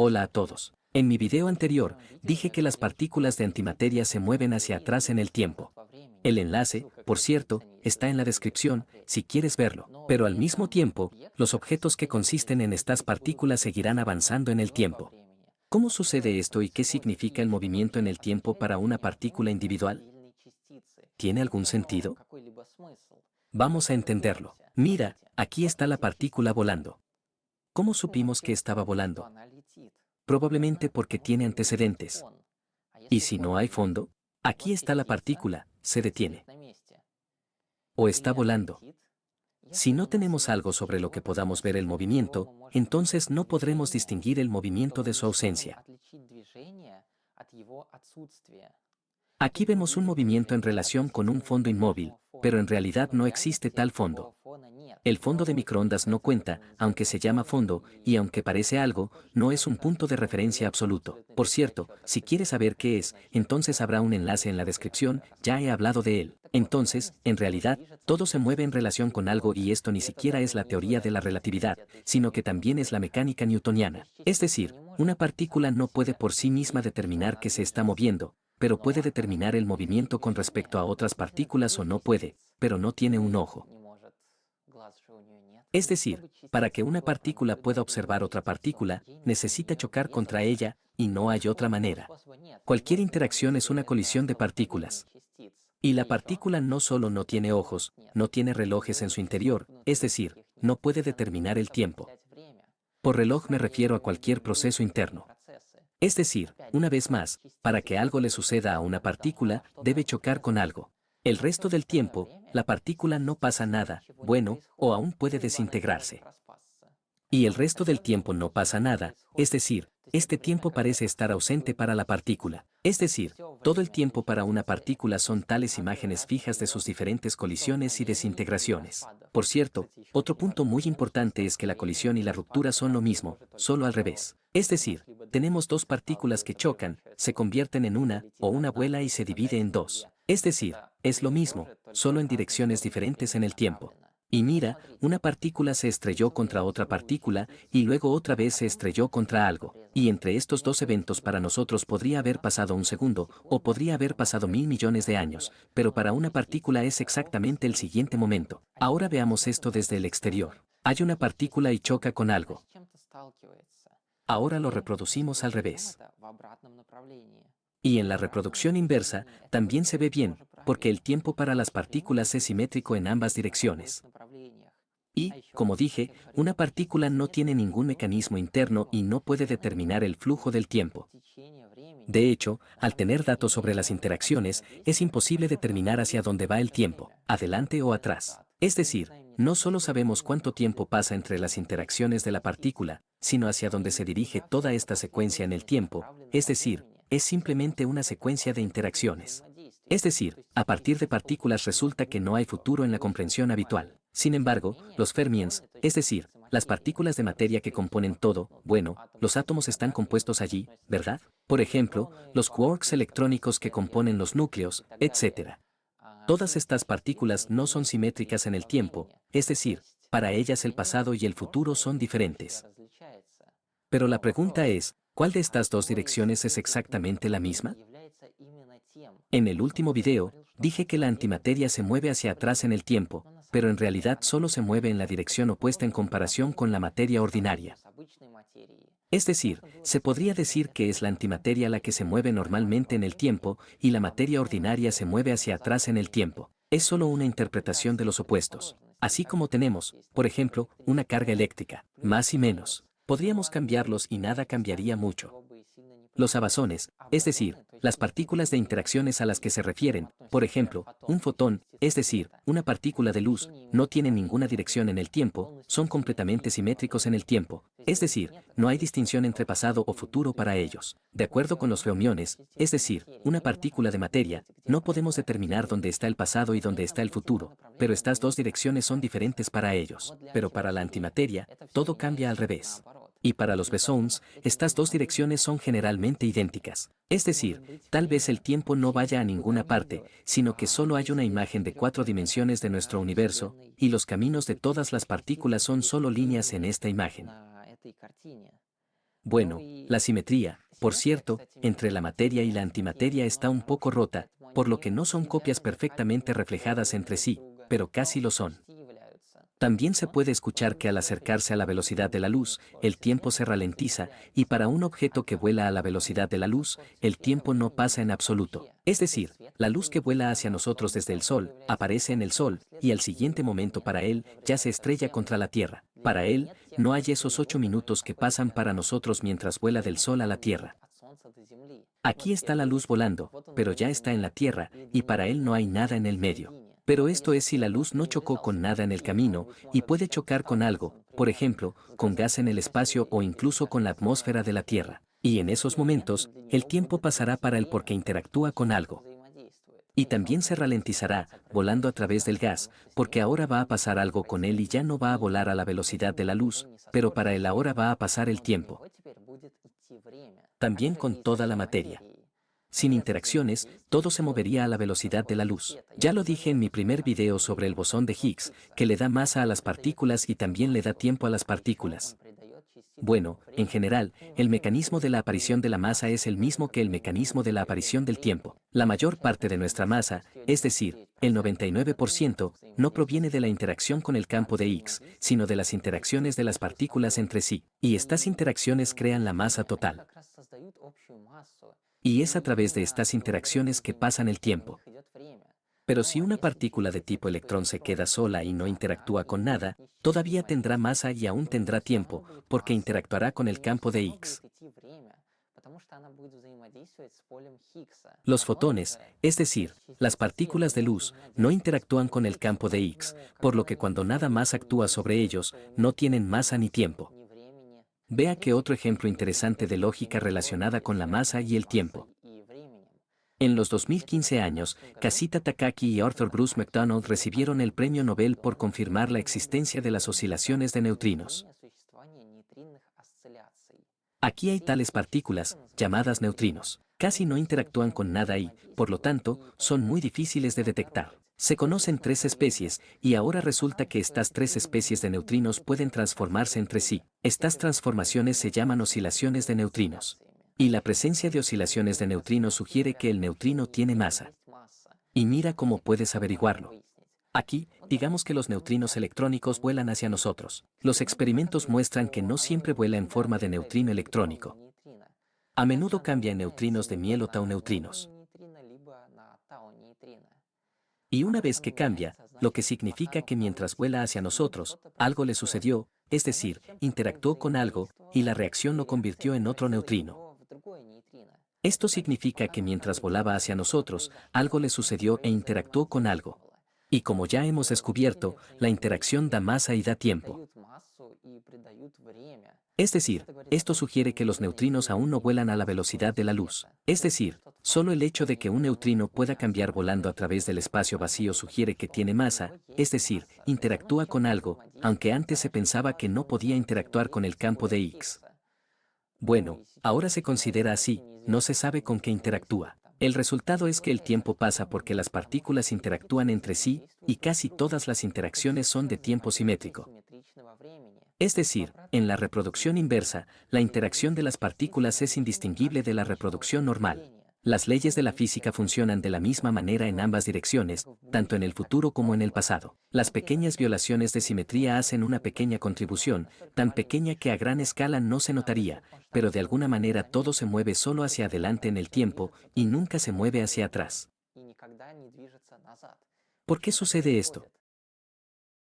Hola a todos. En mi video anterior, dije que las partículas de antimateria se mueven hacia atrás en el tiempo. El enlace, por cierto, está en la descripción, si quieres verlo. Pero al mismo tiempo, los objetos que consisten en estas partículas seguirán avanzando en el tiempo. ¿Cómo sucede esto y qué significa el movimiento en el tiempo para una partícula individual? ¿Tiene algún sentido? Vamos a entenderlo. Mira, aquí está la partícula volando. ¿Cómo supimos que estaba volando? Probablemente porque tiene antecedentes. ¿Y si no hay fondo? Aquí está la partícula, se detiene. O está volando. Si no tenemos algo sobre lo que podamos ver el movimiento, entonces no podremos distinguir el movimiento de su ausencia. Aquí vemos un movimiento en relación con un fondo inmóvil, pero en realidad no existe tal fondo. El fondo de microondas no cuenta, aunque se llama fondo, y aunque parece algo, no es un punto de referencia absoluto. Por cierto, si quieres saber qué es, entonces habrá un enlace en la descripción, ya he hablado de él. Entonces, en realidad, todo se mueve en relación con algo y esto ni siquiera es la teoría de la relatividad, sino que también es la mecánica newtoniana. Es decir, una partícula no puede por sí misma determinar que se está moviendo, pero puede determinar el movimiento con respecto a otras partículas o no puede, pero no tiene un ojo. Es decir, para que una partícula pueda observar otra partícula, necesita chocar contra ella, y no hay otra manera. Cualquier interacción es una colisión de partículas. Y la partícula no solo no tiene ojos, no tiene relojes en su interior, es decir, no puede determinar el tiempo. Por reloj me refiero a cualquier proceso interno. Es decir, una vez más, para que algo le suceda a una partícula, debe chocar con algo. El resto del tiempo, la partícula no pasa nada, bueno, o aún puede desintegrarse. Y el resto del tiempo no pasa nada, es decir, este tiempo parece estar ausente para la partícula. Es decir, todo el tiempo para una partícula son tales imágenes fijas de sus diferentes colisiones y desintegraciones. Por cierto, otro punto muy importante es que la colisión y la ruptura son lo mismo, solo al revés. Es decir, tenemos dos partículas que chocan, se convierten en una, o una vuela y se divide en dos. Es decir, es lo mismo, solo en direcciones diferentes en el tiempo. Y mira, una partícula se estrelló contra otra partícula y luego otra vez se estrelló contra algo. Y entre estos dos eventos para nosotros podría haber pasado un segundo o podría haber pasado 1.000 millones de años, pero para una partícula es exactamente el siguiente momento. Ahora veamos esto desde el exterior. Hay una partícula y choca con algo. Ahora lo reproducimos al revés. Y en la reproducción inversa, también se ve bien, porque el tiempo para las partículas es simétrico en ambas direcciones. Y, como dije, una partícula no tiene ningún mecanismo interno y no puede determinar el flujo del tiempo. De hecho, al tener datos sobre las interacciones, es imposible determinar hacia dónde va el tiempo, adelante o atrás. Es decir, no solo sabemos cuánto tiempo pasa entre las interacciones de la partícula, sino hacia dónde se dirige toda esta secuencia en el tiempo, es decir, es simplemente una secuencia de interacciones. Es decir, a partir de partículas resulta que no hay futuro en la comprensión habitual. Sin embargo, los fermions, es decir, las partículas de materia que componen todo, bueno, los átomos están compuestos allí, ¿verdad? Por ejemplo, los quarks electrónicos que componen los núcleos, etc. Todas estas partículas no son simétricas en el tiempo, es decir, para ellas el pasado y el futuro son diferentes. Pero la pregunta es, ¿cuál de estas dos direcciones es exactamente la misma? En el último video, dije que la antimateria se mueve hacia atrás en el tiempo, pero en realidad solo se mueve en la dirección opuesta en comparación con la materia ordinaria. Es decir, se podría decir que es la antimateria la que se mueve normalmente en el tiempo y la materia ordinaria se mueve hacia atrás en el tiempo. Es solo una interpretación de los opuestos. Así como tenemos, por ejemplo, una carga eléctrica, más y menos. Podríamos cambiarlos y nada cambiaría mucho. Los abasones, es decir, las partículas de interacciones a las que se refieren, por ejemplo, un fotón, es decir, una partícula de luz, no tienen ninguna dirección en el tiempo, son completamente simétricos en el tiempo, es decir, no hay distinción entre pasado o futuro para ellos. De acuerdo con los fermiones, es decir, una partícula de materia, no podemos determinar dónde está el pasado y dónde está el futuro, pero estas dos direcciones son diferentes para ellos. Pero para la antimateria, todo cambia al revés. Y para los bosons, estas dos direcciones son generalmente idénticas. Es decir, tal vez el tiempo no vaya a ninguna parte, sino que solo hay una imagen de 4 dimensiones de nuestro universo, y los caminos de todas las partículas son solo líneas en esta imagen. Bueno, La simetría, por cierto, entre la materia y la antimateria está un poco rota, por lo que no son copias perfectamente reflejadas entre sí, pero casi lo son. También se puede escuchar que al acercarse a la velocidad de la luz, el tiempo se ralentiza, y para un objeto que vuela a la velocidad de la luz, el tiempo no pasa en absoluto. Es decir, la luz que vuela hacia nosotros desde el Sol, aparece en el Sol, y al siguiente momento para él, ya se estrella contra la Tierra. Para él, no hay esos 8 minutos que pasan para nosotros mientras vuela del Sol a la Tierra. Aquí está la luz volando, pero ya está en la Tierra, y para él no hay nada en el medio. Pero esto es si la luz no chocó con nada en el camino, y puede chocar con algo, por ejemplo, con gas en el espacio o incluso con la atmósfera de la Tierra. Y en esos momentos, el tiempo pasará para él porque interactúa con algo. Y también se ralentizará, volando a través del gas, porque ahora va a pasar algo con él y ya no va a volar a la velocidad de la luz, pero para él ahora va a pasar el tiempo. También con toda la materia. Sin interacciones, todo se movería a la velocidad de la luz. Ya lo dije en mi primer video sobre el bosón de Higgs, que le da masa a las partículas y también le da tiempo a las partículas. Bueno, en general, el mecanismo de la aparición de la masa es el mismo que el mecanismo de la aparición del tiempo. La mayor parte de nuestra masa, es decir, el 99%, no proviene de la interacción con el campo de Higgs, sino de las interacciones de las partículas entre sí, y estas interacciones crean la masa total. Y es a través de estas interacciones que pasan el tiempo. Pero si una partícula de tipo electrón se queda sola y no interactúa con nada, todavía tendrá masa y aún tendrá tiempo, porque interactuará con el campo de Higgs. Los fotones, es decir, las partículas de luz, no interactúan con el campo de Higgs, por lo que cuando nada más actúa sobre ellos, no tienen masa ni tiempo. Vea que otro ejemplo interesante de lógica relacionada con la masa y el tiempo. En los 2015 años, Kazuta Takaki y Arthur Bruce McDonald recibieron el premio Nobel por confirmar la existencia de las oscilaciones de neutrinos. Aquí hay tales partículas, llamadas neutrinos. Casi no interactúan con nada y, por lo tanto, son muy difíciles de detectar. Se conocen 3 especies, y ahora resulta que estas 3 especies de neutrinos pueden transformarse entre sí. Estas transformaciones se llaman oscilaciones de neutrinos. Y la presencia de oscilaciones de neutrinos sugiere que el neutrino tiene masa. Y mira cómo puedes averiguarlo. Aquí, digamos que los neutrinos electrónicos vuelan hacia nosotros. Los experimentos muestran que no siempre vuela en forma de neutrino electrónico. A menudo cambia en neutrinos de miel o tau neutrinos. Y una vez que cambia, lo que significa que mientras vuela hacia nosotros, algo le sucedió, es decir, interactuó con algo, y la reacción lo convirtió en otro neutrino. Esto significa que mientras volaba hacia nosotros, algo le sucedió e interactuó con algo. Y como ya hemos descubierto, la interacción da masa y da tiempo. Es decir, esto sugiere que los neutrinos aún no vuelan a la velocidad de la luz. Es decir, solo el hecho de que un neutrino pueda cambiar volando a través del espacio vacío sugiere que tiene masa, es decir, interactúa con algo, aunque antes se pensaba que no podía interactuar con el campo de Higgs. Bueno, ahora se considera así, no se sabe con qué interactúa. El resultado es que el tiempo pasa porque las partículas interactúan entre sí, y casi todas las interacciones son de tiempo simétrico. Es decir, en la reproducción inversa, la interacción de las partículas es indistinguible de la reproducción normal. Las leyes de la física funcionan de la misma manera en ambas direcciones, tanto en el futuro como en el pasado. Las pequeñas violaciones de simetría hacen una pequeña contribución, tan pequeña que a gran escala no se notaría, pero de alguna manera todo se mueve solo hacia adelante en el tiempo, y nunca se mueve hacia atrás. ¿Por qué sucede esto?